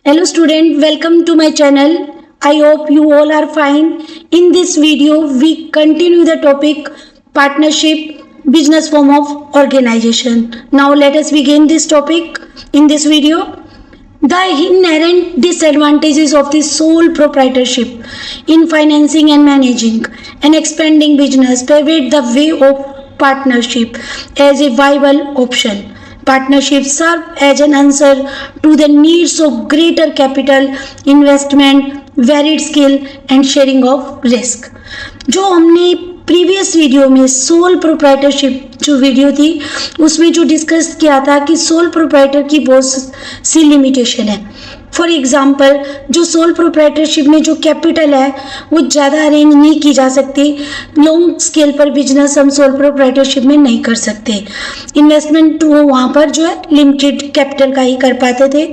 Hello student, welcome to my channel. I hope you all are fine. In this video, we continue the topic partnership, business form of organization. Now let us begin this topic in this video. The inherent disadvantages of the sole proprietorship in financing and managing and expanding business paved the way of partnership as a viable option. Partnerships serve as an answer to the needs of greater capital investment, varied skill and sharing of risk. जो हमने previous video में sole proprietorship जो video थी उसमें जो discuss किया था कि सोल प्रोप्राइटर की बहुत सी लिमिटेशन है. फॉर एग्जाम्पल जो सोल प्रोप्राइटरशिप में जो कैपिटल है वो ज़्यादा अरेंज नहीं की जा सकती. लॉन्ग स्केल पर बिजनेस हम सोल प्रोप्राइटरशिप में नहीं कर सकते. इन्वेस्टमेंट वो वहाँ पर जो है लिमिटेड कैपिटल का ही कर पाते थे.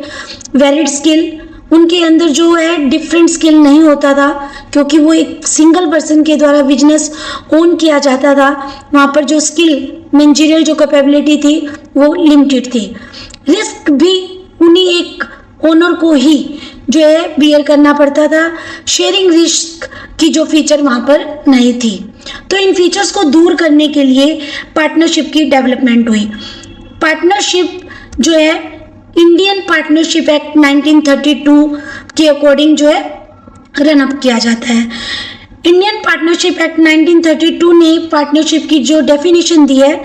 वैलिड स्किल उनके अंदर जो है डिफरेंट स्किल नहीं होता था क्योंकि वो एक सिंगल पर्सन के द्वारा बिजनेस ओन किया जाता था. वहाँ पर जो स्किल मैनेजरियल जो कैपेबिलिटी थी वो लिमिटेड थी. रिस्क भी उन्हीं एक ओनर को ही जो है बियर करना पड़ता था. शेयरिंग रिस्क की जो फीचर वहाँ पर नहीं थी. तो इन फीचर्स को दूर करने के लिए पार्टनरशिप की डेवलपमेंट हुई. पार्टनरशिप जो है इंडियन पार्टनरशिप एक्ट 1932 के अकॉर्डिंग जो है रन अप किया जाता है. इंडियन पार्टनरशिप एक्ट 1932 ने पार्टनरशिप की जो डेफिनेशन दी है,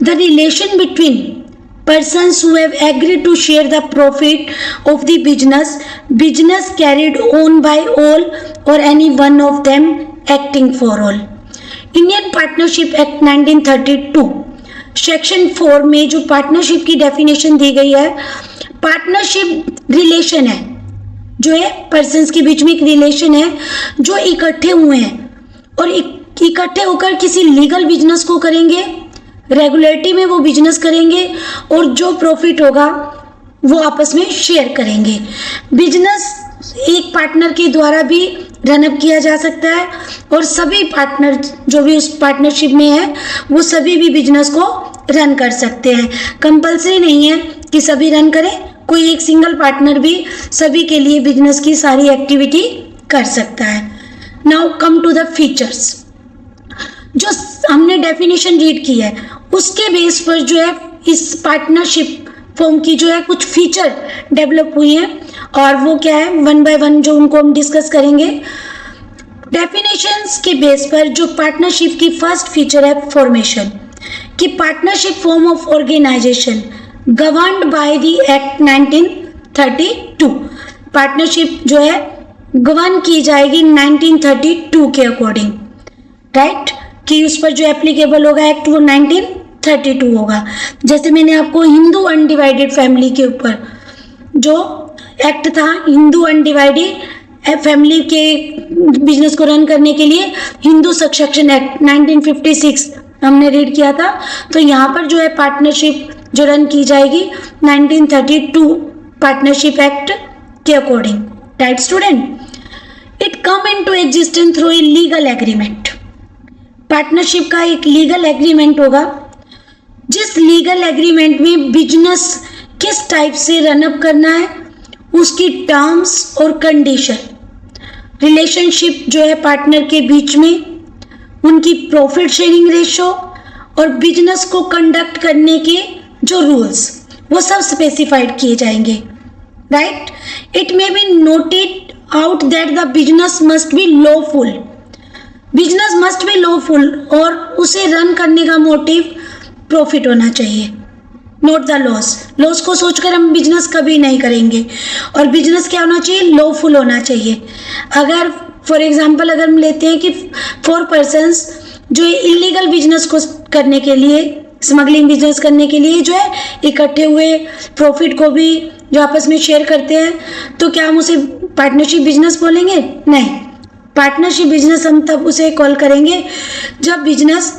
the relation between persons who have agreed to share the profit of the business carried on by all or any one of them acting for all. Indian partnership act 1932 section 4 में जो partnership की definition दी गई है, partnership relation है जो है persons के बीच में एक रिलेशन है जो इकट्ठे हुए हैं और इकट्ठे होकर किसी लीगल बिजनेस को करेंगे, रेगुलेटरी में वो बिजनेस करेंगे और जो प्रॉफिट होगा वो आपस में शेयर करेंगे. बिजनेस एक पार्टनर के द्वारा भी रन अप किया जा सकता है और सभी पार्टनर जो भी उस पार्टनरशिप में है वो सभी भी बिजनेस को रन कर सकते हैं. कंपलसरी नहीं है कि सभी रन करें. कोई एक सिंगल पार्टनर भी सभी के लिए बिजनेस की सारी एक्टिविटी कर सकता है. Now come to the features. जो हमने डेफिनेशन रीड की है उसके बेस पर जो है इस पार्टनरशिप फॉर्म की जो है कुछ फीचर डेवलप हुई है और वो क्या है वन बाय वन जो उनको हम डिस्कस करेंगे. डेफिनेशंस के बेस पर जो पार्टनरशिप की फर्स्ट फीचर है फॉर्मेशन कि partnership form of organization governed by the act 1932. Partnership जो है गवर्न की जाएगी 1932 के अकॉर्डिंग, राइट कि उस पर जो एप्लीकेबल होगा एक्ट वो 1932 होगा. जैसे मैंने आपको हिंदू अनडिवाइडेड फैमिली के ऊपर जो एक्ट था, हिंदू अनडिवाइडेड फैमिली के बिजनेस को रन करने के लिए हिंदू सक्सेशन एक्ट 1956 हमने रीड किया था. तो यहाँ पर जो है पार्टनरशिप जो रन की जाएगी 1932 पार्टनरशिप एक्ट के according, right student. It come into existence through a legal agreement. Partnership का एक लीगल एग्रीमेंट होगा जिस लीगल एग्रीमेंट में बिजनेस किस टाइप से रनअप करना है, उसकी टर्म्स और कंडीशन, रिलेशनशिप जो है पार्टनर के बीच में, उनकी प्रॉफिट शेयरिंग रेशो और बिजनेस को कंडक्ट करने के जो रूल्स वो सब स्पेसिफाइड किए जाएंगे, right. It may be noted out that the business must be lawful. Business must be lawful और उसे रन करने का मोटिव प्रॉफिट होना चाहिए, नॉट द लॉस. लॉस को सोचकर हम बिजनेस कभी नहीं करेंगे और बिजनेस क्या होना चाहिए, लॉफुल होना चाहिए. अगर फॉर एग्जांपल अगर हम लेते हैं कि 4 पर्सन्स जो इलीगल बिजनेस को करने के लिए, स्मगलिंग बिजनेस करने के लिए जो है इकट्ठे हुए प्रॉफिट को भी जो आपस में शेयर करते हैं, तो क्या हम उसे पार्टनरशिप बिजनेस बोलेंगे? नहीं. पार्टनरशिप बिजनेस हम तब उसे कॉल करेंगे जब बिजनेस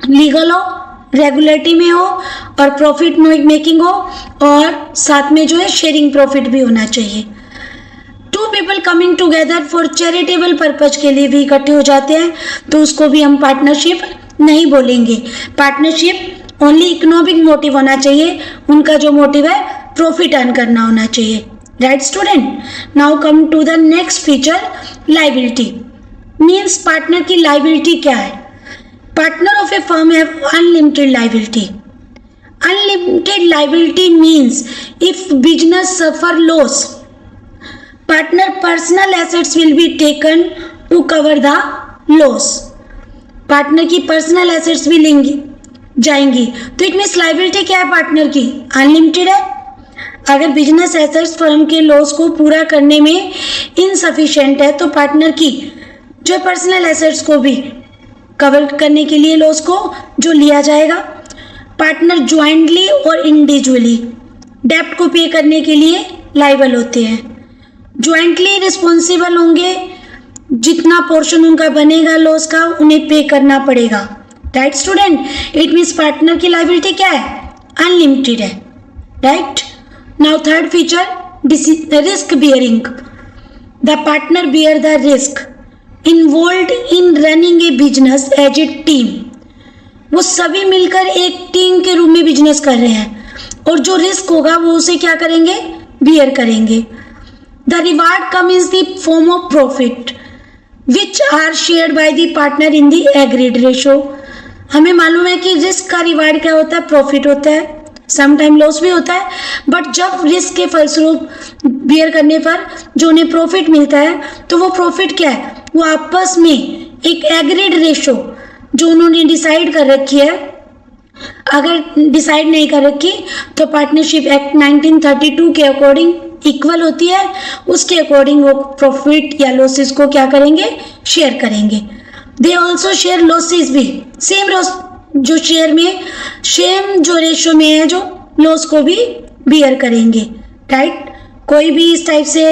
लीगल हो, रेगुलेटरी में हो और प्रॉफिट मेकिंग हो और साथ में जो है शेयरिंग प्रॉफिट भी होना चाहिए. 2 people coming together for charitable purpose के लिए भी इकट्ठे हो जाते हैं तो उसको भी हम पार्टनरशिप नहीं बोलेंगे. पार्टनरशिप ओनली इकोनॉमिक मोटिव होना चाहिए, उनका जो मोटिव है प्रॉफिट अर्न करना होना चाहिए, right student. Now come to the next feature, liability. Means partner की लाइबिलिटी क्या है. Partner of a firm have unlimited liability. Unlimited liability means if business suffer loss, partner personal assets will be taken to cover the loss. Partner की personal assets भी लेंगी जाएंगी. तो it means liability क्या है partner की, unlimited है. अगर बिजनेस एसेट्स फर्म के लॉस को पूरा करने में इनसफिशिएंट है तो पार्टनर की जो पर्सनल एसेट्स को भी कवर करने के लिए लॉस को जो लिया जाएगा. पार्टनर ज्वाइंटली और इंडिविजुअली डेप्ट को पे करने के लिए लायबल होते हैं. ज्वाइंटली रिस्पॉन्सिबल होंगे, जितना पोर्शन उनका बनेगा लॉस का उन्हें पे करना पड़ेगा. Right student. It means partner की लायबिलिटी क्या है, अनलिमिटेड है. Right. Now third feature, risk bearing. The partner bear the risk involved in running a business as a team. वो सभी मिलकर एक टीम के रूप में बिजनेस कर रहे हैं और जो रिस्क होगा वो उसे क्या करेंगे, बियर करेंगे. The reward come in the form of profit which are shared by the partner in the agreed ratio. हमें मालूम है कि रिस्क का रिवार्ड क्या होता है, प्रॉफिट होता है, समटाइम लॉस भी होता है. बट जब रिस्क के फलस्वरूप बियर करने पर जो उन्हें प्रॉफिट मिलता है तो वो प्रॉफिट क्या है, वो आपस में एक एग्रीड रेशो जो उन्होंने डिसाइड कर रखी है. अगर डिसाइड नहीं कर रखी तो पार्टनरशिप एक्ट 1932 के अकॉर्डिंग इक्वल होती है, उसके अकॉर्डिंग वो प्रॉफिट या लॉसेस को क्या करेंगे, शेयर करेंगे. दे ऑल्सो शेयर लॉसेस भी, सेम जो शेयर में सेम जो रेशो में है जो लॉस को भी बियर करेंगे. राइट. कोई भी इस टाइप से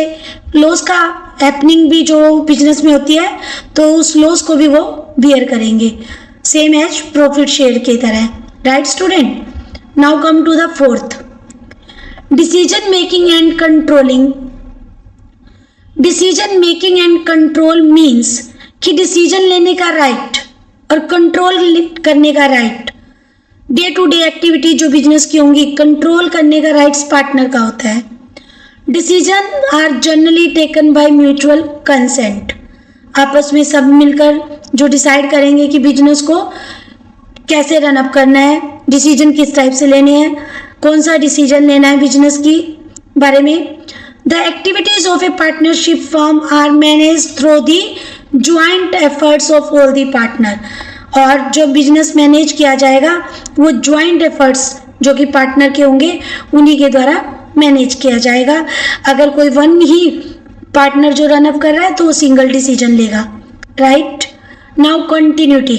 लॉस का हैपनिंग भी जो बिजनेस में होती है तो उस लॉस को भी वो बियर करेंगे, सेम एज प्रॉफिट शेयर की तरह. Right student. Now come to the fourth, decision making and controlling. Decision making and control means कि डिसीजन लेने का राइट और कंट्रोल करने का right, day to day activity जो बिजनेस की होंगी कंट्रोल करने का राइट्स पार्टनर का होता है. Decision are generally taken by mutual consent. आपस में सब मिलकर जो डिसाइड करेंगे कि बिजनेस को कैसे रन अप करना है, डिसीजन किस टाइप से लेने हैं, कौन सा डिसीजन लेना है बिजनेस की बारे में. The activities of a partnership firm are manage through the joint efforts of all the partner. और जो बिजनेस मैनेज किया जाएगा वो ज्वाइंट एफर्ट्स जो कि पार्टनर के होंगे उन्हीं के द्वारा मैनेज किया जाएगा. अगर कोई वन ही पार्टनर जो रन अप कर रहा है तो वो सिंगल डिसीजन लेगा. Right. Now continuity.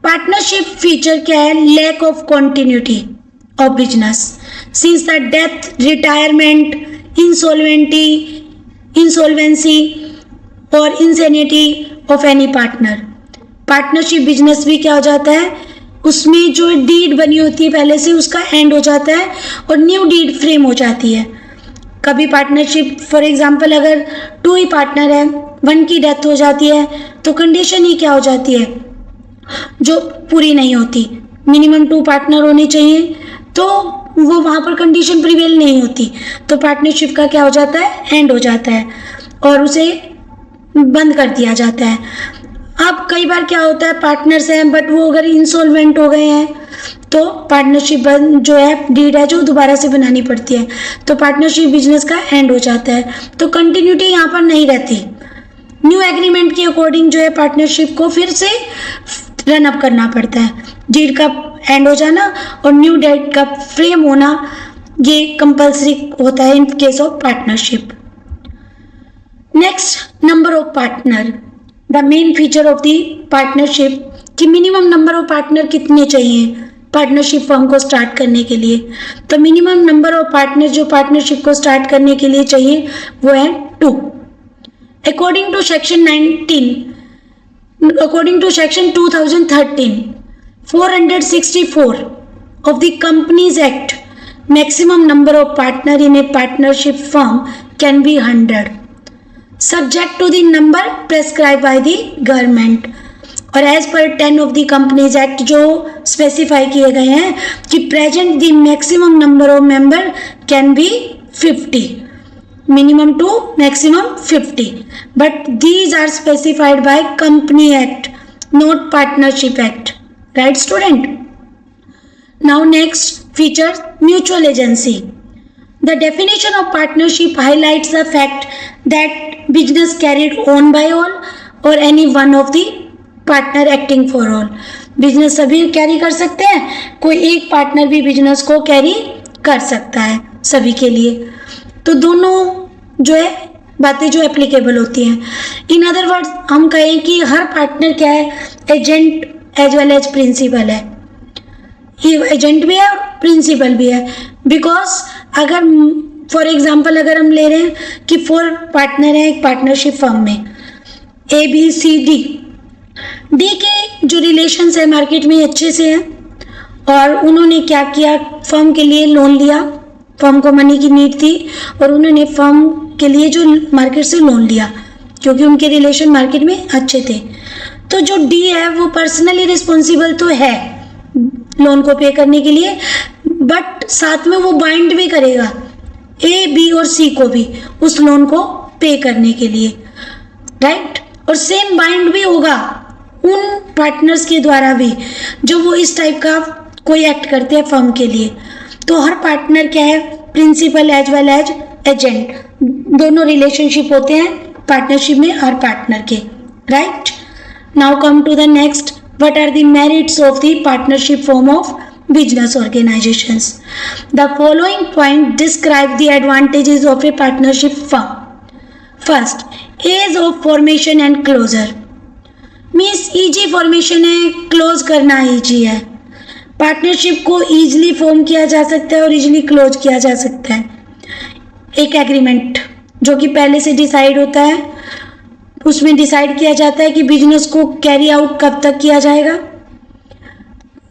Partnership feature क्या है, lack of continuity of business since the death, retirement, insolvency और insanity of any partner. Partnership business भी क्या हो जाता है, उसमें जो डीड बनी होती है पहले से उसका एंड हो जाता है और न्यू डीड फ्रेम हो जाती है. कभी पार्टनरशिप फॉर एग्जांपल अगर 2 ही पार्टनर है, 1 की डेथ हो जाती है तो कंडीशन ही क्या हो जाती है, जो पूरी नहीं होती. मिनिमम 2 पार्टनर होने चाहिए तो वो वहाँ पर कंडीशन प्रिवेल नहीं होती तो पार्टनरशिप का क्या हो जाता है, एंड हो जाता है और उसे बंद कर दिया जाता है. अब कई बार क्या होता है, पार्टनर्स हैं बट वो अगर इंसॉल्वेंट हो गए हैं तो पार्टनरशिप जो है डीड है जो दोबारा से बनानी पड़ती है तो पार्टनरशिप बिजनेस का एंड हो जाता है. तो कंटिन्यूटी यहाँ पर नहीं रहती. न्यू एग्रीमेंट के अकॉर्डिंग जो है पार्टनरशिप को फिर से रन अप करना पड़ता है. डीड का एंड हो जाना और न्यू डेट का फ्रेम होना ये कंपल्सरी होता है इन case of partnership. Next, number of partner. The main feature of the partnership कि मिनिमम नंबर ऑफ पार्टनर कितने चाहिए पार्टनरशिप फर्म को स्टार्ट करने के लिए. तो मिनिमम नंबर ऑफ पार्टनर जो पार्टनरशिप को स्टार्ट करने के लिए चाहिए वो है 2. According to section 2013, 464 of the Companies Act, maximum number of partner in a partnership firm can be 100, subject to the number prescribed by the government. और as per 10 of the companies act जो specify किए गए हैं कि present the maximum number of member can be 50. minimum to maximum 50, but these are specified by Company Act, not Partnership Act. Right, student? Now next feature, mutual agency. The definition of partnership highlights the fact that business carried on by all or any one of the partner acting for all. Business सभी carry कर सकते हैं, कोई एक partner भी business को carry कर सकता है सभी के लिए। तो दोनों जो है बातें जो एप्लीकेबल होती हैं। इन अदर वर्ड्स हम कहें कि हर पार्टनर क्या है, agent as well as principal है। ये एजेंट भी है और प्रिंसिपल भी है। बिकॉज अगर फॉर एग्जांपल अगर हम ले रहे हैं कि 4 पार्टनर हैं एक पार्टनरशिप फर्म में, A B C D. D के जो रिलेशंस है मार्केट में अच्छे से हैं और उन्होंने क्या किया, फर्म के लिए लोन लिया, फर्म को मनी की नीड थी और उन्होंने फर्म के लिए जो मार्केट से लोन लिया क्योंकि उनके रिलेशन मार्केट में अच्छे थे। तो जो डी है वो पर्सनली रिस्पॉन्सिबल तो है लोन को पे करने के लिए, बट साथ में वो बाइंड भी करेगा ए बी और सी को भी उस लोन को पे करने के लिए, राइट। और सेम बाइंड भी होगा उन पार्टनर्स के द्वारा भी जो वो इस टाइप का कोई एक्ट करते हैं फर्म के लिए। तो हर पार्टनर क्या है, principal as well as agent, दोनों रिलेशनशिप होते हैं पार्टनरशिप में हर पार्टनर के, right. Now come to the next, what are the merits of the partnership form of business organizations? The following point describe the advantages of a partnership firm. First, ease of formation and closure. Means easy formation है, close करना easy है। Partnership को easily form किया जा सकता है और easily close किया जा सकता है। एक एग्रीमेंट जो कि पहले से डिसाइड होता है, उसमें डिसाइड किया जाता है कि बिजनेस को कैरी आउट कब तक किया जाएगा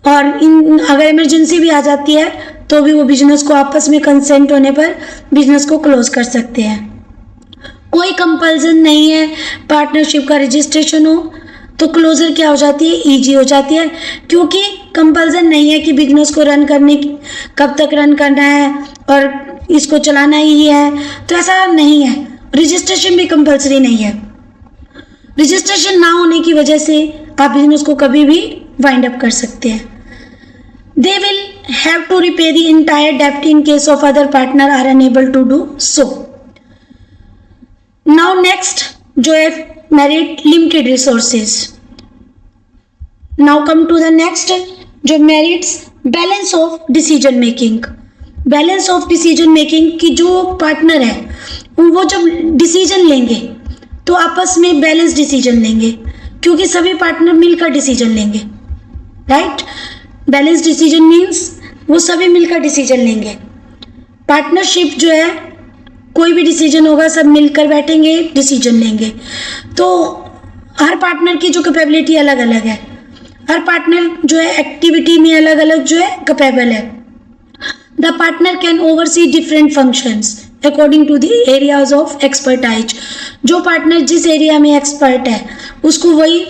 और अगर इमरजेंसी भी आ जाती है तो भी वो बिजनेस को आपस में कंसेंट होने पर बिजनेस को क्लोज कर सकते हैं। कोई कंपल्सन नहीं है पार्टनरशिप का रजिस्ट्रेशन हो, तो क्लोजर क्या हो जाती है, ईजी हो जाती है क्योंकि कंपल्सन नहीं है कि बिजनेस को रन करने कब तक रन करना है और इसको चलाना ही है, तो ऐसा नहीं है। रजिस्ट्रेशन भी कंपल्सरी नहीं है। रजिस्ट्रेशन ना होने की वजह से आप बिजनेस को कभी भी वाइंड अप कर सकते हैं। They will have to repay the entire डेब्ट in case of other partner are unable to do so. Now next जो है merit limited resources. Now come to the next जो merits, balance of decision making. Balance of decision making की जो partner है वो जब decision लेंगे तो आपस में बैलेंस डिसीजन लेंगे क्योंकि सभी पार्टनर मिलकर डिसीजन लेंगे, राइट। बैलेंस डिसीजन मीन्स वो सभी मिलकर डिसीजन लेंगे। पार्टनरशिप जो है कोई भी डिसीजन होगा सब मिलकर बैठेंगे डिसीजन लेंगे। तो हर पार्टनर की जो कैपेबिलिटी अलग अलग है, हर पार्टनर जो है एक्टिविटी में अलग अलग जो है कैपेबल है। The partner can oversee different functions according to the areas of expertise. जो पार्टनर जिस एरिया में एक्सपर्ट है उसको वही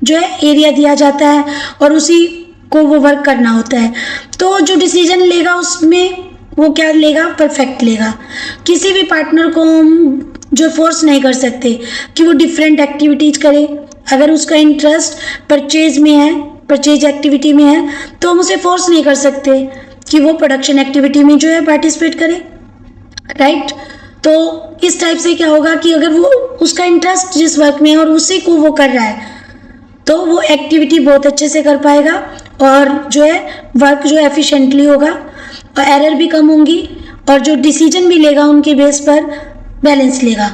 जो है एरिया दिया जाता है और उसी को वो वर्क करना होता है। तो जो डिसीजन लेगा उसमें वो क्या लेगा, परफेक्ट लेगा। किसी भी पार्टनर को हम जो फोर्स नहीं कर सकते कि वो डिफरेंट एक्टिविटीज करे। अगर उसका इंटरेस्ट परचेज में है, परचेज एक्टिविटी में है, तो हम उसे फोर्स नहीं कर सकते कि वो प्रोडक्शन एक्टिविटी में जो है पार्टिसिपेट करे, राइट। तो इस टाइप से क्या होगा कि अगर वो उसका इंटरेस्ट जिस वर्क में है और उसी को वो कर रहा है तो वो एक्टिविटी बहुत अच्छे से कर पाएगा और जो है वर्क जो एफिशिएंटली होगा और एरर भी कम होंगी और जो डिसीजन भी लेगा उनके बेस पर बैलेंस लेगा।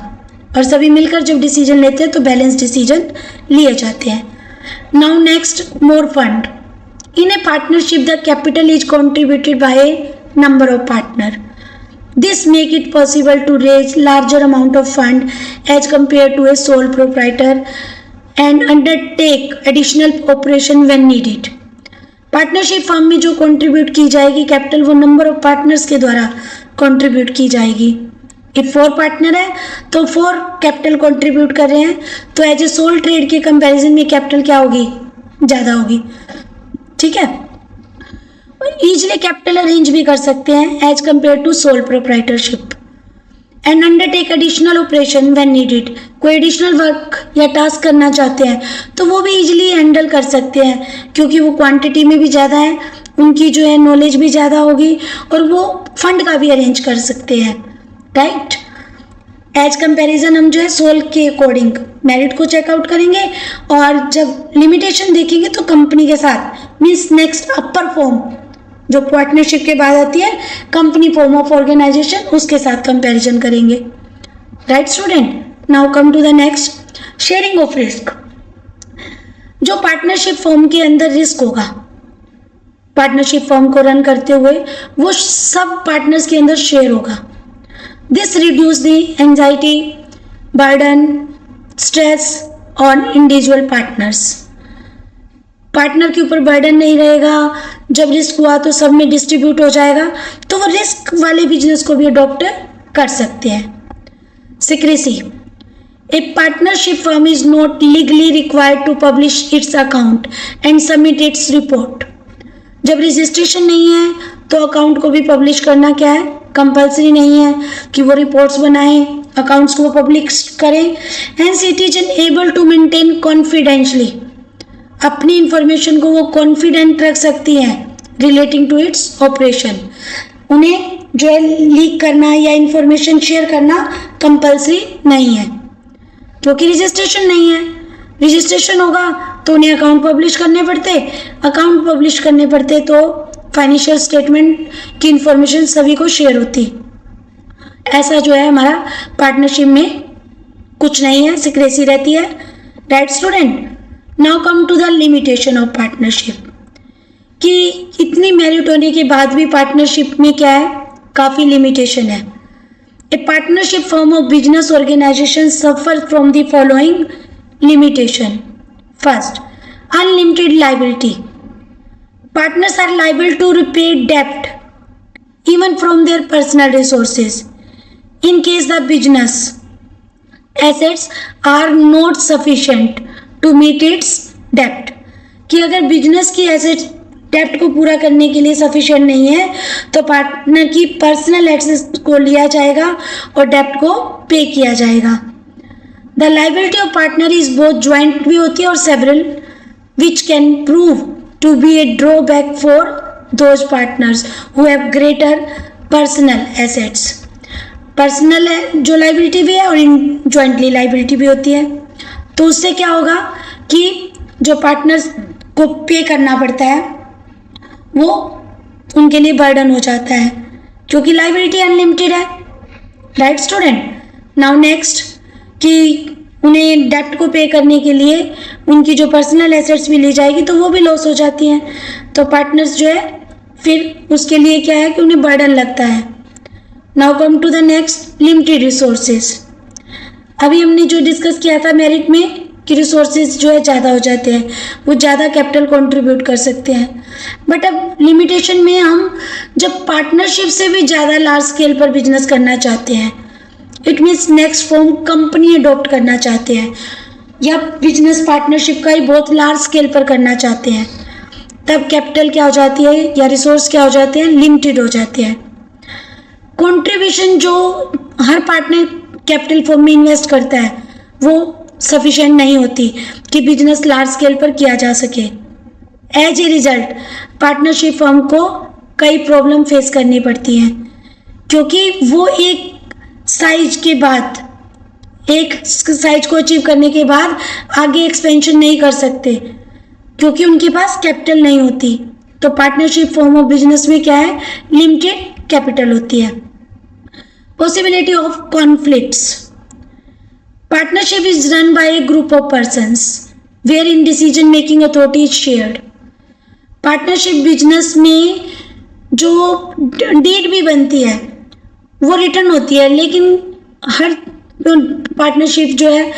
और सभी मिलकर जब डिसीजन लेते हैं तो बैलेंस डिसीजन लिए जाते हैं। Now next, more fund. In A partnership the capital is contributed bye A number of partner. This make it possible to raise larger amount of fund as compared to a sole proprietor and undertake additional operation when needed. Partnership firm में जो contribute की जाएगी capital वो number of partners के द्वारा contribute की जाएगी। If 4 partner है तो 4 कैपिटल कंट्रीब्यूट कर रहे हैं तो एज ए सोल ट्रेड के कंपैरिजन में कैपिटल क्या होगी, ज़्यादा होगी, ठीक है। ईजिली कैपिटल अरेंज भी कर सकते हैं as compare to sole proprietorship. And undertake additional operation when needed. कोई एडिशनल वर्क या टास्क करना चाहते हैं तो वो भी इजीली हैंडल कर सकते हैं, क्योंकि वो क्वांटिटी में भी ज़्यादा है, उनकी जो है नॉलेज भी ज़्यादा होगी और वो फंड का भी अरेंज कर सकते हैं, राइट। एज कंपैरिजन हम जो है सोल के अकॉर्डिंग मेरिट को चेकआउट करेंगे और जब लिमिटेशन देखेंगे तो कंपनी के साथ मीन्स नेक्स्ट अपर फॉर्म जो पार्टनरशिप के बाद आती है कंपनी फॉर्म ऑफ ऑर्गेनाइजेशन, उसके साथ कंपैरिजन करेंगे, right student. Now come to the next, sharing of risk. जो पार्टनरशिप फॉर्म के अंदर रिस्क होगा, पार्टनरशिप फॉर्म को रन करते हुए वो सब पार्टनर्स के अंदर शेयर होगा। This reduce the anxiety, burden, stress on individual partners. Partner के ऊपर बर्डन नहीं रहेगा, जब रिस्क हुआ तो सब में डिस्ट्रीब्यूट हो जाएगा, तो वो रिस्क वाले बिजनेस को भी अडॉप्ट कर सकते हैं। Secrecy, a partnership firm is not legally required to publish its account and submit its report. जब रजिस्ट्रेशन नहीं है तो अकाउंट को भी पब्लिश करना क्या है, कंपल्सरी नहीं है कि वो रिपोर्ट्स बनाएं, अकाउंट्स को पब्लिश करें। Hence it is able to maintain confidentially, अपनी इंफॉर्मेशन को वो कॉन्फिडेंट रख सकती हैं रिलेटिंग टू इट्स ऑपरेशन। उन्हें जो है लीक करना या इंफॉर्मेशन शेयर करना कंपल्सरी नहीं है, क्योंकि रजिस्ट्रेशन नहीं है। रजिस्ट्रेशन होगा तो उन्हें अकाउंट पब्लिश करने पड़ते, अकाउंट पब्लिश करने पड़ते तो फाइनेंशियल स्टेटमेंट की इंफॉर्मेशन सभी को शेयर होती। ऐसा जो है हमारा पार्टनरशिप में कुछ नहीं है, सिक्रेसी रहती है, right student. Now come to the limitation of partnership, कि इतनी मेरिट होने के बाद भी पार्टनरशिप में क्या है, काफ़ी लिमिटेशन है। A partnership form of business organization suffer from the following limitation. First, unlimited liability. Partners are liable to repay डेब्ट even from their personal resources in case the business assets are not sufficient to meet its debt। कि अगर business की asset डेप्ट को पूरा करने के लिए sufficient नहीं है तो पार्टनर की पर्सनल एसेट्स को लिया जाएगा और डेप्ट को पे किया जाएगा। The liability of partner is both joint भी होती है और several, which can prove to be a drawback for those partners who have greater personal assets। Personal जो लाइबिलिटी भी है और जॉइंटली लाइबिलिटी भी होती है, तो उससे क्या होगा कि जो पार्टनर्स को पे करना पड़ता है वो उनके लिए बर्डन हो जाता है, क्योंकि लाइबिलिटी अनलिमिटेड है, राइट स्टूडेंट। नाउ नेक्स्ट, कि उन्हें डेप्ट को पे करने के लिए उनकी जो पर्सनल एसेट्स भी ली जाएगी तो वो भी लॉस हो जाती हैं, तो पार्टनर्स जो है फिर उसके लिए क्या है कि उन्हें बर्डन लगता है। Now come to the next, limited resources. अभी हमने जो डिस्कस किया था मेरिट में कि रिसोर्सेज जो है ज़्यादा हो जाते हैं, वो ज़्यादा कैपिटल कंट्रीब्यूट कर सकते हैं, बट अब लिमिटेशन में हम जब पार्टनरशिप से भी ज़्यादा लार्ज स्केल पर बिजनेस करना चाहते हैं, it means next form company adopt करना चाहते हैं या बिजनेस पार्टनरशिप का ही बहुत लार्ज स्केल पर करना चाहते हैं, तब कैपिटल क्या हो जाती है या रिसोर्स क्या हो जाते हैं, लिमिटेड हो जाते हैं। कंट्रीब्यूशन जो हर पार्टनर कैपिटल फॉर्म में इन्वेस्ट करता है वो सफिशिएंट नहीं होती कि बिजनेस लार्ज स्केल पर किया जा सके। As a result partnership firm को कई प्रॉब्लम फेस करनी पड़ती हैं, क्योंकि वो एक साइज के बाद, एक साइज को अचीव करने के बाद आगे एक्सपेंशन नहीं कर सकते, क्योंकि उनके पास कैपिटल नहीं होती। तो पार्टनरशिप फॉर्म ऑफ बिजनेस में क्या है, लिमिटेड कैपिटल होती है। Possibility of conflicts. Partnership is run by a group of persons wherein decision making authority is shared. Partnership business में जो डीड भी बनती है वो रिटर्न होती है, लेकिन हर पार्टनरशिप जो है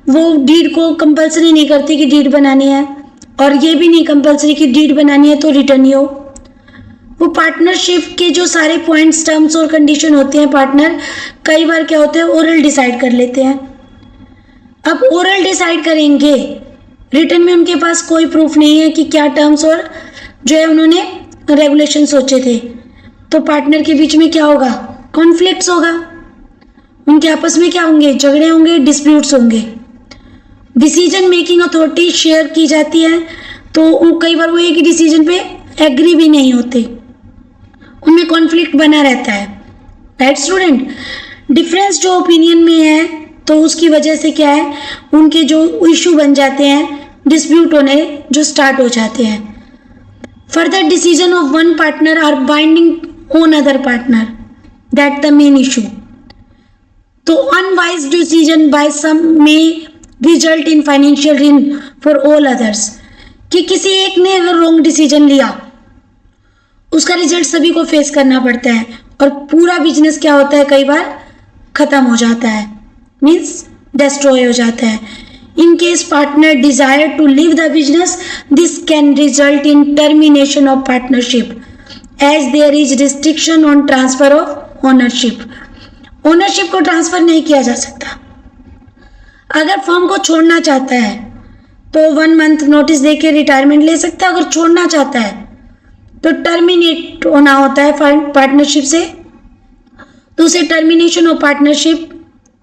वो डीड को कंपल्सरी नहीं करती कि डीड बनानी है, और ये भी नहीं कंपल्सरी कि डीड बनानी है तो रिटर्न ही हो। वो पार्टनरशिप के जो सारे पॉइंट्स, टर्म्स और कंडीशन होते हैं, पार्टनर कई बार क्या होते हैं ओरल डिसाइड कर लेते हैं। अब ओरल डिसाइड करेंगे, रिटर्न में उनके पास कोई प्रूफ नहीं है कि क्या टर्म्स और जो है उन्होंने रेगुलेशन सोचे थे, तो पार्टनर के बीच में क्या होगा, कॉन्फ्लिक्ट्स होगा। उनके आपस में क्या होंगे, झगड़े होंगे, डिस्प्यूट्स होंगे। डिसीजन मेकिंग अथॉरिटी शेयर की जाती है, तो कई बार वो एक ही डिसीजन पे एग्री भी नहीं होते, उनमें कॉन्फ्लिक्ट बना रहता है। राइट स्टूडेंट, डिफरेंस जो ओपिनियन में है तो उसकी वजह से क्या है, उनके जो इशू बन जाते हैं, डिस्प्यूट होने जो स्टार्ट हो जाते हैं। Further decision of one partner are binding on other partner, that the main issue. तो unwise decision by some may result in financial ruin for all others, कि किसी एक ने अगर रॉन्ग डिसीजन लिया, उसका रिजल्ट सभी को फेस करना पड़ता है और पूरा बिजनेस क्या होता है, कई बार खत्म हो जाता है, मीन्स डिस्ट्रॉय हो जाता है। In case partner desire to leave the business, this can result in termination of partnership, as there is restriction on transfer of ownership. Ownership को ट्रांसफर नहीं किया जा सकता। अगर फर्म को छोड़ना चाहता है तो 1 मंथ नोटिस देके रिटायरमेंट ले सकता है। अगर छोड़ना चाहता है तो टर्मिनेट होना होता है पार्टनरशिप से, तो उसे टर्मिनेशन ऑफ पार्टनरशिप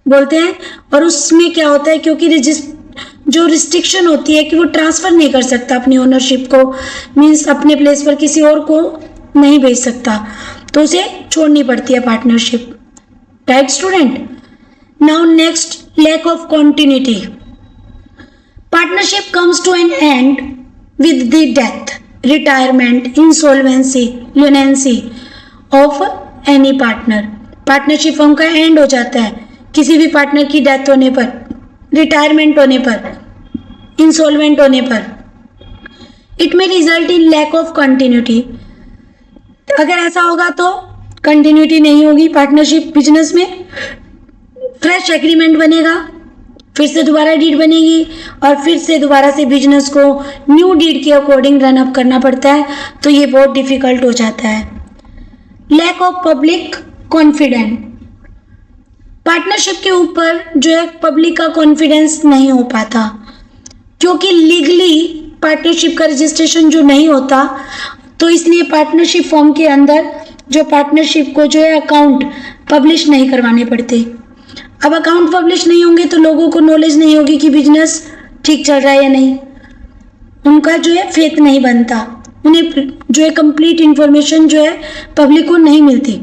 बोलते हैं। और उसमें क्या होता है, क्योंकि जो रिस्ट्रिक्शन होती है कि वो ट्रांसफ़र नहीं कर सकता अपनी ओनरशिप को, मीन्स अपने प्लेस पर किसी और को नहीं भेज सकता, तो उसे छोड़नी पड़ती है partnership. Right student, now next, lack of continuity. Partnership comes to an end with the death, retirement, insolvency, lunacy of any partner. Partnership firm का एंड हो जाता है किसी भी पार्टनर की डेथ होने पर, रिटायरमेंट होने पर, इंसॉल्वेंट होने पर। इट में result in lack of continuity. अगर ऐसा होगा तो कंटिन्यूटी नहीं होगी पार्टनरशिप बिजनेस में, फ्रेश एग्रीमेंट बनेगा, फिर से दोबारा डीड बनेगी और फिर से दोबारा से बिजनेस को न्यू डीड के अकॉर्डिंग रन अप करना पड़ता है, तो ये बहुत डिफिकल्ट हो जाता है। Lack of public confidence. Partnership के ऊपर जो है पब्लिक का कॉन्फिडेंस नहीं हो पाता, क्योंकि लीगली पार्टनरशिप का रजिस्ट्रेशन जो नहीं होता, तो इसलिए पार्टनरशिप फॉर्म के अंदर जो पार्टनरशिप को जो है अकाउंट पब्लिश नहीं करवाने पड़ते। अब अकाउंट पब्लिश नहीं होंगे तो लोगों को नॉलेज नहीं होगी कि बिजनेस ठीक चल रहा है या नहीं, उनका जो है फेथ नहीं बनता, उन्हें जो है कंप्लीट इंफॉर्मेशन जो है पब्लिक को नहीं मिलती।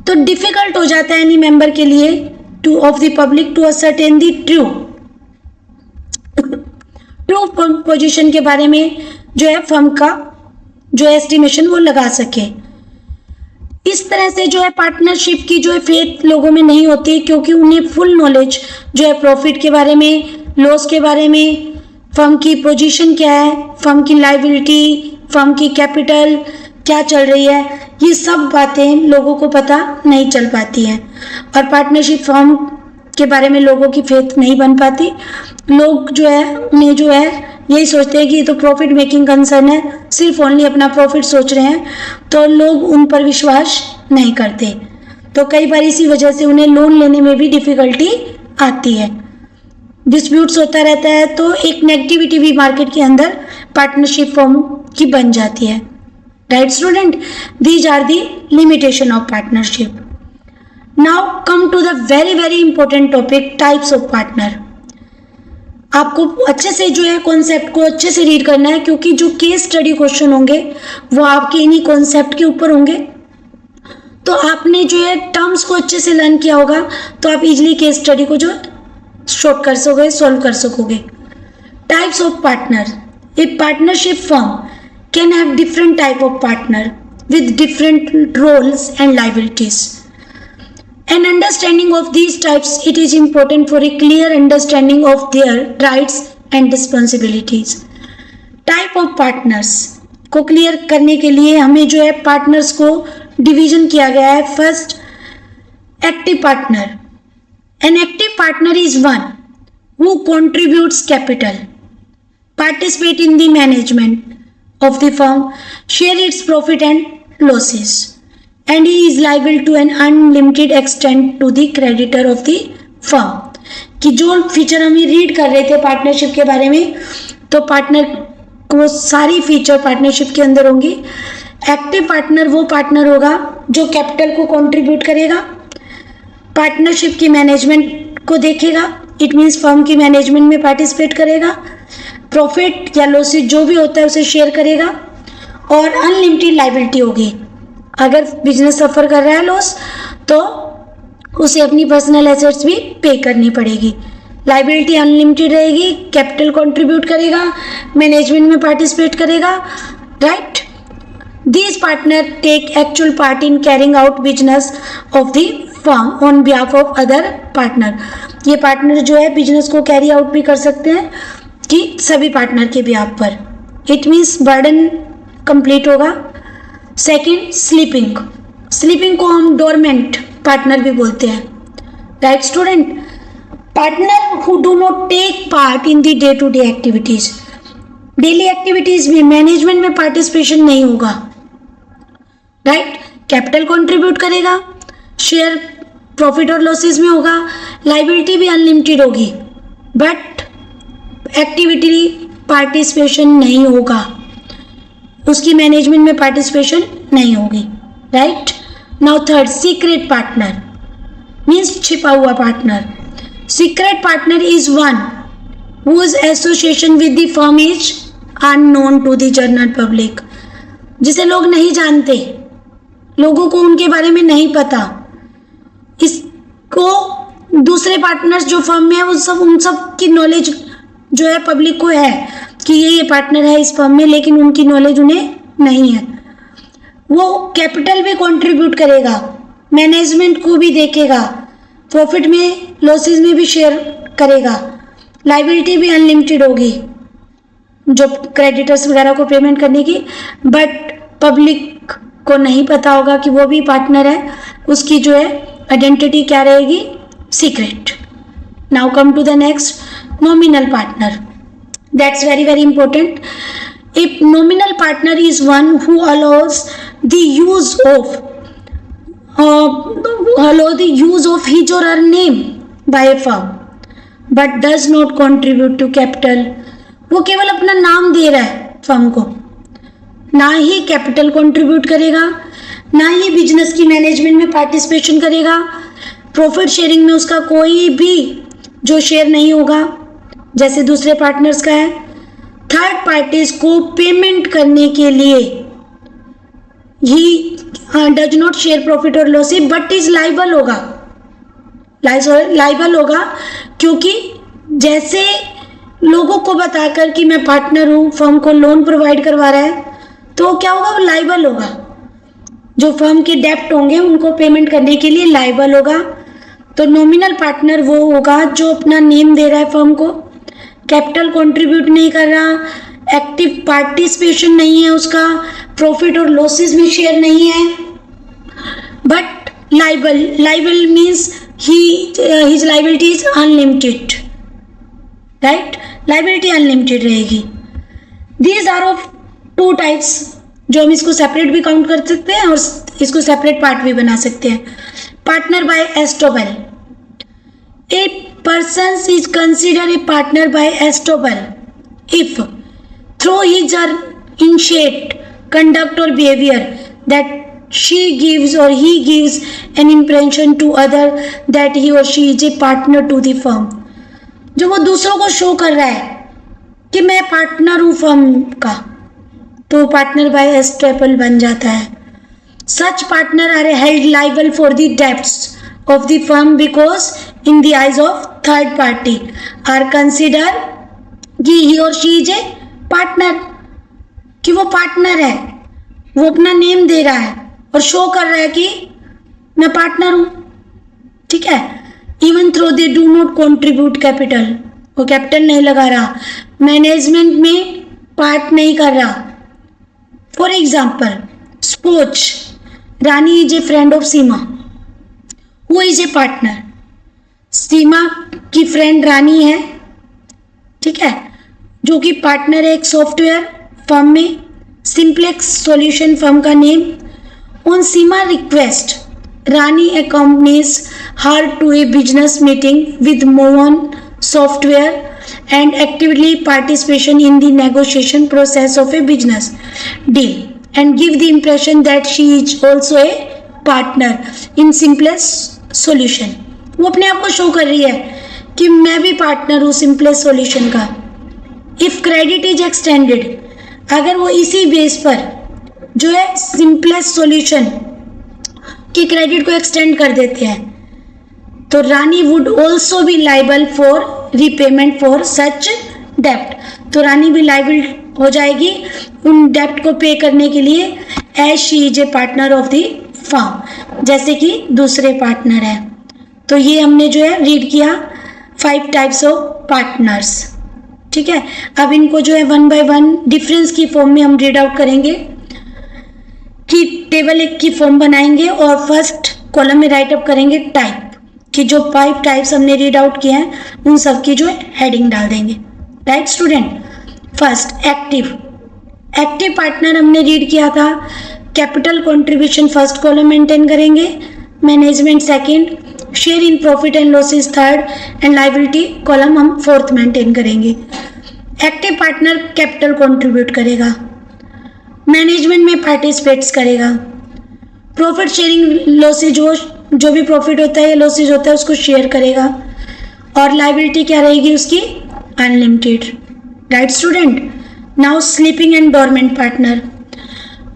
तो डिफिकल्ट हो जाता है एनी मेंबर के लिए to of the public to ascertain the true position के बारे में जो है फर्म का जो एस्टिमेशन वो लगा सके। इस तरह से जो है पार्टनरशिप की जो है फेथ लोगों में नहीं होती, क्योंकि उन्हें फुल नॉलेज जो है प्रॉफिट के बारे में, लॉस के बारे में, फर्म की पोजीशन क्या है, फर्म की लायबिलिटी, फर्म की कैपिटल क्या चल रही है, ये सब बातें लोगों को पता नहीं चल पाती हैं और पार्टनरशिप फर्म के बारे में लोगों की फेथ नहीं बन पाती। लोग जो है उन्हें जो है यही सोचते हैं कि ये तो प्रॉफिट मेकिंग कंसर्न है, सिर्फ ओनली अपना प्रॉफिट सोच रहे हैं, तो लोग उन पर विश्वास नहीं करते। तो कई बार इसी वजह से उन्हें लोन लेने में भी डिफ़िकल्टी आती है, डिस्प्यूट्स होता रहता है, तो एक नेगेटिविटी भी मार्केट के अंदर पार्टनरशिप फर्म की बन जाती है। Right student, these are the limitation of partnership. Now come to the very very important topic, types of partner. आपको अच्छे से जो है कॉन्सेप्ट को अच्छे से रीड करना है, क्योंकि जो केस स्टडी क्वेश्चन होंगे वो आपके इन्हीं कॉन्सेप्ट के ऊपर होंगे। तो आपने जो है टर्म्स को अच्छे से लर्न किया होगा तो आप इजीली केस स्टडी को जो शॉर्ट कर सकोगे, सॉल्व कर सकोगे। Types of partner. A partnership firm can have different type of partner with different roles and liabilities. An understanding of these types, it is important for a clear understanding of their rights and responsibilities. Type of partners को clear करने के लिए हमें जो है partners को division किया गया है। First, active partner. An active partner is one who contributes capital, participate in the management of the firm, share its profit and losses, and he is liable to an unlimited extent to the creditor of the firm। कि जो feature हम read कर रहे थे partnership के बारे में, तो पार्टनर को सारी फीचर पार्टनरशिप के अंदर होंगी। एक्टिव पार्टनर वो पार्टनर होगा जो कैपिटल को कंट्रीब्यूट करेगा, पार्टनरशिप की मैनेजमेंट को देखेगा, इट मीन्स फर्म की मैनेजमेंट में पार्टिसिपेट करेगा, प्रॉफिट या लॉसेज जो भी होता है उसे शेयर करेगा, और अनलिमिटेड लाइबिलिटी होगी। अगर बिजनेस सफ़र कर रहा है लॉस तो उसे अपनी पर्सनल एसेट्स भी पे करनी पड़ेगी। लाइबिलिटी अनलिमिटेड रहेगी, कैपिटल कंट्रीब्यूट करेगा, मैनेजमेंट में पार्टिसिपेट करेगा, right. These partner take actual part in carrying out business of the firm on behalf of other partner। ये पार्टनर जो है बिजनेस को कैरी आउट भी कर सकते हैं कि सभी पार्टनर के बिहाफ पर। इट मीन्स बर्डन कंप्लीट होगा। Second, sleeping. स्लीपिंग को हम डोरमेंट पार्टनर भी बोलते हैं, right student. Partner who do not take part in the day to day activities, daily activities में मैनेजमेंट में पार्टिसिपेशन नहीं होगा, राइट। कैपिटल कंट्रीब्यूट करेगा, शेयर प्रॉफिट और लॉसेस में होगा, लाइबिलिटी भी अनलिमिटेड होगी, बट एक्टिविटी पार्टिसिपेशन नहीं होगा, उसकी मैनेजमेंट में पार्टिसिपेशन नहीं होगी, right. Now third, secret partner means छिपा हुआ partner. Secret partner is one whose association with the firm is unknown to the general public, जिसे लोग नहीं जानते, लोगों को उनके बारे में नहीं पता। इसको दूसरे पार्टनर्स जो फर्म में है उन सब की नॉलेज जो है पब्लिक को है कि ये पार्टनर है इस फर्म में, लेकिन उनकी नॉलेज उन्हें नहीं है। वो कैपिटल भी कंट्रीब्यूट करेगा, मैनेजमेंट को भी देखेगा, प्रॉफिट में लॉसेस में भी शेयर करेगा, लाइबिलिटी भी अनलिमिटेड होगी जो क्रेडिटर्स वगैरह को पेमेंट करने की, बट पब्लिक को नहीं पता होगा कि वो भी पार्टनर है, उसकी जो है आइडेंटिटी क्या रहेगी, secret. Now come to the next, nominal partner. That's very very important. If nominal partner is one who allows the use of his or her name by a firm but does not contribute to capital. वो केवल अपना नाम दे रहा है firm को, ना ही capital contribute करेगा, ना ही बिजनेस की मैनेजमेंट में पार्टिसिपेशन करेगा, प्रॉफिट शेयरिंग में उसका कोई भी जो शेयर नहीं होगा जैसे दूसरे पार्टनर्स का है। थर्ड पार्टीज को पेमेंट करने के लिए he does not share profit और लॉस बट इज लाइबल होगा, लाइबल होगा, क्योंकि जैसे लोगों को बताकर कि मैं पार्टनर हूँ, फर्म को लोन प्रोवाइड करवा रहा है, तो क्या होगा, वो लाइबल होगा। जो फर्म के डेप्ट होंगे उनको पेमेंट करने के लिए लाइबल होगा। तो नॉमिनल पार्टनर वो होगा जो अपना नेम दे रहा है फर्म को, कैपिटल कंट्रीब्यूट नहीं कर रहा, एक्टिव पार्टिसिपेशन नहीं है उसका, प्रॉफिट और लॉसेस में शेयर नहीं है, but liable means his liability is unlimited, right? Liability unlimited रहेगी। These are of two types, जो हम इसको सेपरेट भी काउंट कर सकते हैं और इसको सेपरेट पार्ट भी बना सकते हैं। Partner by estoppel. A person is considered a partner by estoppel if through his or initiate conduct or behavior that she gives or he gives an impression to other that he or she is a partner to the firm। जो वो दूसरों को show कर रहा है कि मैं partner हूँ फर्म का, तो पार्टनर बाय एस्टोपल बन जाता है। Such partner are held liable for the debts of the firm because in the eyes of third party are consider कि ही और शी इज ए पार्टनर, कि वो पार्टनर है, वो अपना नेम दे रहा है और शो कर रहा है कि मैं पार्टनर हूं, ठीक है। Even through they do not contribute capital, वो कैपिटल नहीं लगा रहा, मैनेजमेंट में पार्ट नहीं कर रहा। For example, suppose Rani is a friend of Seema, वो इज ए पार्टनर। सीमा की फ्रेंड रानी है, ठीक है, जो कि पार्टनर है एक सॉफ्टवेयर फर्म में, सिंप्लेक्स सॉल्यूशन फर्म का name. On Seema request, Rani accompanies her to a business meeting with Mohan Software and actively participation in the negotiation process of a business deal and give the impression that she is also a partner in Simplex Solution। वो अपने आप को show कर रही है कि मैं भी पार्टनर हूँ सिंपलेस्ट सॉल्यूशन का। इफ क्रेडिट इज एक्सटेंडेड, अगर वो इसी बेस पर जो है सिंपलेस्ट सॉल्यूशन की क्रेडिट को एक्सटेंड कर देते हैं, तो Rani would also be liable for repayment for such डेप्ट। तो रानी भी लाइबल हो जाएगी उन डेप्ट को पे करने के लिए, as she is a partner of the firm, जैसे कि दूसरे पार्टनर है। तो ये हमने जो है रीड किया 5 टाइप्स ऑफ पार्टनर्स। ठीक है, अब इनको जो है वन बाय वन डिफरेंस की फॉर्म में हम रीड आउट करेंगे कि टेबल एक की फॉर्म बनाएंगे और फर्स्ट कॉलम में राइट अप करेंगे टाइप कि जो 5 टाइप्स हमने रीड आउट किए हैं उन सब की जो है हेडिंग डाल देंगे। Right student, first active partner हमने रीड किया था। Capital contribution first column maintain करेंगे, management second, share in profit and losses third and liability column हम फोर्थ मेंटेन करेंगे। एक्टिव पार्टनर कैपिटल कंट्रीब्यूट करेगा, मैनेजमेंट में पार्टिसिपेट्स करेगा, प्रॉफिट शेयरिंग लॉसेज जो भी प्रॉफिट होता है या लॉसेज होता है उसको शेयर करेगा, और लायबिलिटी क्या रहेगी उसकी unlimited. Right student, now sleeping and dormant partner,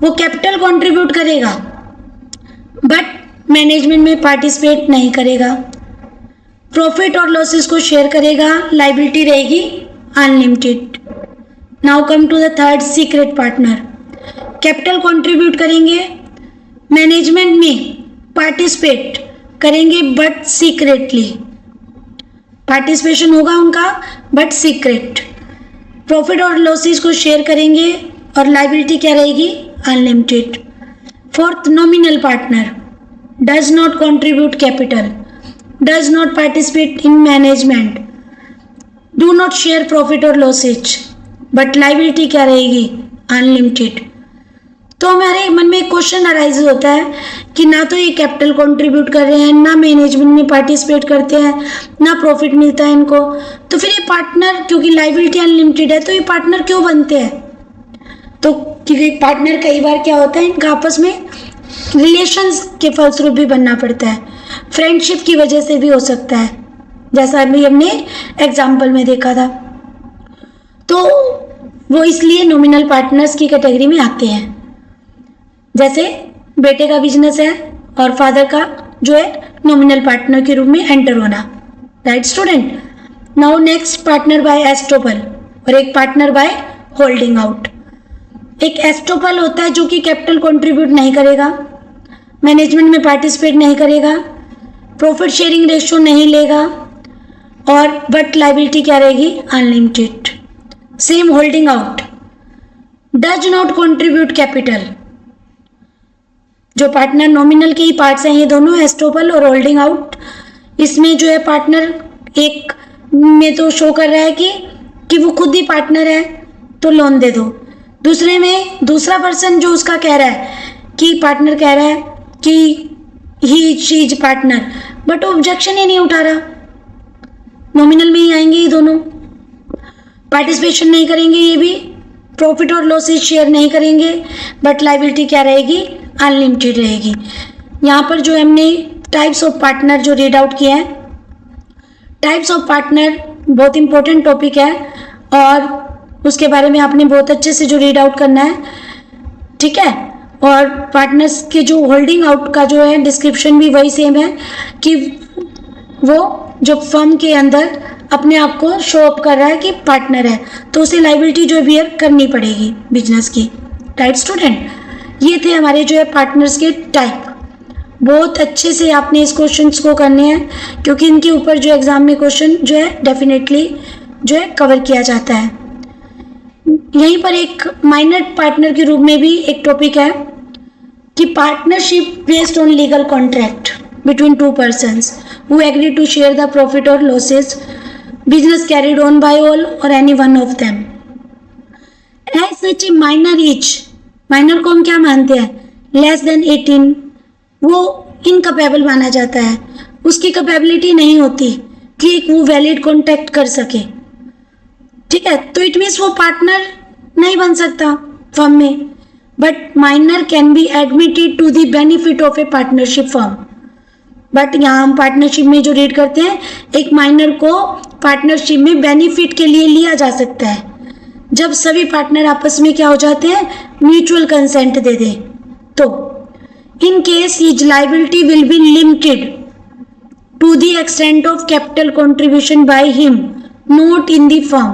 वो कैपिटल कंट्रीब्यूट करेगा बट मैनेजमेंट में पार्टिसिपेट नहीं करेगा, प्रॉफिट और लॉसेस को शेयर करेगा, लायबिलिटी रहेगी unlimited. Now come to the third secret partner, capital contribute करेंगे, मैनेजमेंट में पार्टिसिपेट करेंगे बट सीक्रेटली, पार्टिसिपेशन होगा उनका बट सीक्रेट, प्रॉफिट और लॉसेस को शेयर करेंगे और लायबिलिटी क्या रहेगी unlimited. Fourth nominal partner, does not contribute capital, does not participate in management, do not share profit और लॉसेज बट लायबिलिटी क्या रहेगी अनलिमिटेड। तो हमारे मन में एक क्वेश्चन अराइज होता है कि ना तो ये कैपिटल कंट्रीब्यूट कर रहे हैं, ना मैनेजमेंट में पार्टिसिपेट करते हैं, ना प्रॉफिट मिलता है इनको, तो फिर ये पार्टनर, क्योंकि लायबिलिटी अनलिमिटेड है तो ये पार्टनर क्यों बनते हैं। तो क्योंकि पार्टनर कई बार क्या होता है इनका आपस में रिलेशंस के फलस्वरूप भी बनना पड़ता है, फ्रेंडशिप की वजह से भी हो सकता है, जैसा अभी हमने एग्जाम्पल में देखा था। तो वो इसलिए नॉमिनल पार्टनर्स की कैटेगरी में आते हैं। जैसे बेटे का बिजनेस है और फादर का जो है नॉमिनल पार्टनर के रूप में एंटर होना। Right student, now next partner by estoppel और एक पार्टनर बाय होल्डिंग आउट। एक एस्टोपल होता है जो कि कैपिटल कंट्रीब्यूट नहीं करेगा, मैनेजमेंट में पार्टिसिपेट नहीं करेगा, प्रॉफिट शेयरिंग रेशियो नहीं लेगा और बट लायबिलिटी क्या रहेगी unlimited. Same holding out, does not contribute capital, जो पार्टनर नॉमिनल के ही पार्ट्स हैं ये दोनों, एस्टोपल और होल्डिंग आउट। इसमें जो है पार्टनर एक में तो शो कर रहा है कि वो खुद ही पार्टनर है तो लोन दे दो, दूसरे में दूसरा पर्सन जो उसका कह रहा है कि पार्टनर कह रहा है कि ही शी इज पार्टनर, बट वो ऑब्जेक्शन ही नहीं उठा रहा, नॉमिनल में ही आएंगे ये दोनों, पार्टिसिपेशन नहीं करेंगे ये भी, प्रॉफिट और लॉसेस शेयर नहीं करेंगे बट लायबिलिटी क्या रहेगी अनलिमिटेड रहेगी। यहाँ पर जो हमने टाइप्स ऑफ पार्टनर जो रीड आउट किया है, टाइप्स ऑफ पार्टनर बहुत इंपॉर्टेंट टॉपिक है और उसके बारे में आपने बहुत अच्छे से जो रीड आउट करना है। ठीक है, और पार्टनर्स के जो होल्डिंग आउट का जो है डिस्क्रिप्शन भी वही सेम है कि वो जो फर्म के अंदर अपने आप को शो अप कर रहा है कि पार्टनर है तो उसे लायबिलिटी जो बियर करनी पड़ेगी बिजनेस की। राइट स्टूडेंट, ये थे हमारे जो है पार्टनर्स के टाइप। बहुत अच्छे से आपने इस क्वेश्चंस को करने हैं क्योंकि इनके ऊपर जो एग्जाम में क्वेश्चन जो है डेफिनेटली जो है कवर किया जाता है। यहीं पर एक माइनर पार्टनर के रूप में भी एक टॉपिक है कि partnership based on legal contract between two persons who agree to share the profit और losses business carried on by all or any one of them. As such a minor each, minor को हम क्या मानते हैं, less than 18, वो incapable माना जाता है, उसकी कैपेबिलिटी नहीं होती कि वो वैलिड कॉन्ट्रैक्ट कर सके। ठीक है, तो इट मीन्स वो पार्टनर नहीं बन सकता फर्म में, but minor can be admitted to the benefit of a partnership firm. But यहाँ हम पार्टनरशिप में जो रीड करते हैं, एक माइनर को पार्टनरशिप में बेनिफिट के लिए लिया जा सकता है जब सभी पार्टनर आपस में क्या हो जाते हैं, म्यूचुअल कंसेंट दे दें। तो in case his liability will be limited to the extent of capital contribution by him not in the firm,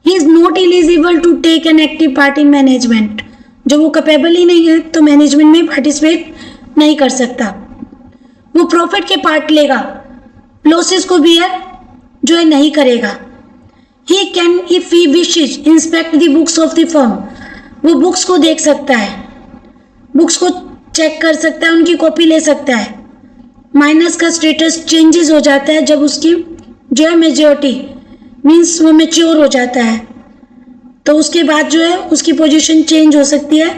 he is not eligible to take an active part in management. जब वो capable ही नहीं है तो management में participate नहीं कर सकता। वो प्रॉफिट के पार्ट लेगा, लॉसेस को बियर जो है नहीं करेगा। He can if he wishes inspect the books of the firm, वो बुक्स को देख सकता है, बुक्स को चेक कर सकता है, उनकी कॉपी ले सकता है। माइनस का स्टेटस चेंजेस हो जाता है जब उसकी जो है मेजॉरिटी मीन्स वो मेच्योर हो जाता है, तो उसके बाद जो है उसकी पोजीशन चेंज हो सकती है।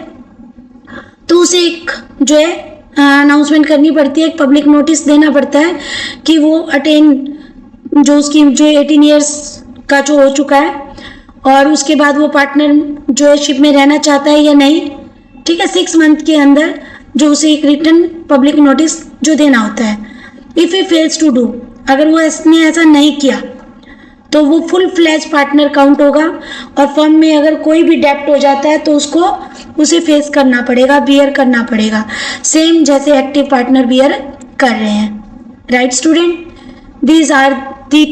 तो उसे एक जो है अनाउंसमेंट करनी पड़ती है, एक पब्लिक नोटिस देना पड़ता है कि वो अटेन जो उसकी जो 18 ईयर्स का जो हो चुका है और उसके बाद वो पार्टनर जो है शिप में रहना चाहता है या नहीं। ठीक है, 6 मंथ के अंदर जो उसे एक रिटन पब्लिक नोटिस जो देना होता है। If he fails to do, अगर वो इसने ऐसा नहीं किया तो वो फुल फ्लैज पार्टनर काउंट होगा और फर्म में अगर कोई भी डेप्ट हो जाता है तो उसको उसे फेस करना पड़ेगा, बियर करना पड़ेगा, सेम जैसे एक्टिव पार्टनर बियर कर रहे हैं। Right student, these are the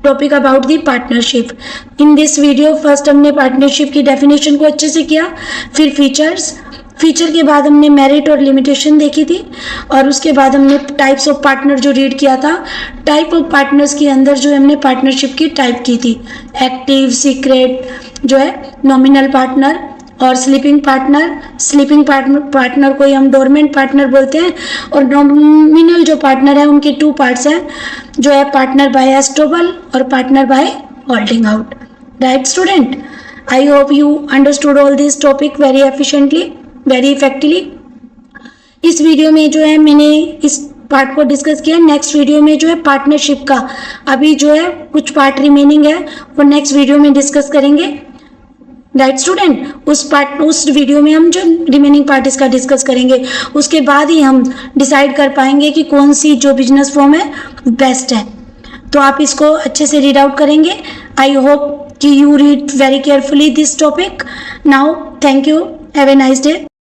topic about the partnership. In this video first हमने पार्टनरशिप की डेफिनेशन को अच्छे से किया, फिर फीचर के बाद हमने मेरिट और लिमिटेशन देखी थी और उसके बाद हमने टाइप्स ऑफ पार्टनर जो रीड किया था। टाइप ऑफ पार्टनर्स के अंदर जो हमने पार्टनरशिप की टाइप की थी, एक्टिव, सीक्रेट, जो है नॉमिनल पार्टनर और स्लीपिंग पार्टनर। स्लीपिंग पार्टनर को ही हम डोरमेंट पार्टनर बोलते हैं और नॉमिनल जो पार्टनर है उनके 2 पार्ट्स हैं, जो है पार्टनर बाय एस्ट्रोबल और partner by holding out. Right student, I hope you understood all this topic very efficiently, very effectively. इस वीडियो में जो है मैंने इस पार्ट को डिस्कस किया। नेक्स्ट वीडियो में जो है पार्टनरशिप का अभी जो है कुछ पार्ट रिमेनिंग है वो नेक्स्ट वीडियो में डिस्कस करेंगे। राइट स्टूडेंट, उस वीडियो में हम जो रिमेनिंग पार्ट इसका डिस्कस करेंगे, उसके बाद ही हम डिसाइड कर पाएंगे कि कौन सी जो बिजनेस फॉर्म है बेस्ट है। तो आप इसको अच्छे से रीड आउट करेंगे। आई होप कि you read very carefully this topic. Now thank you, have a nice day.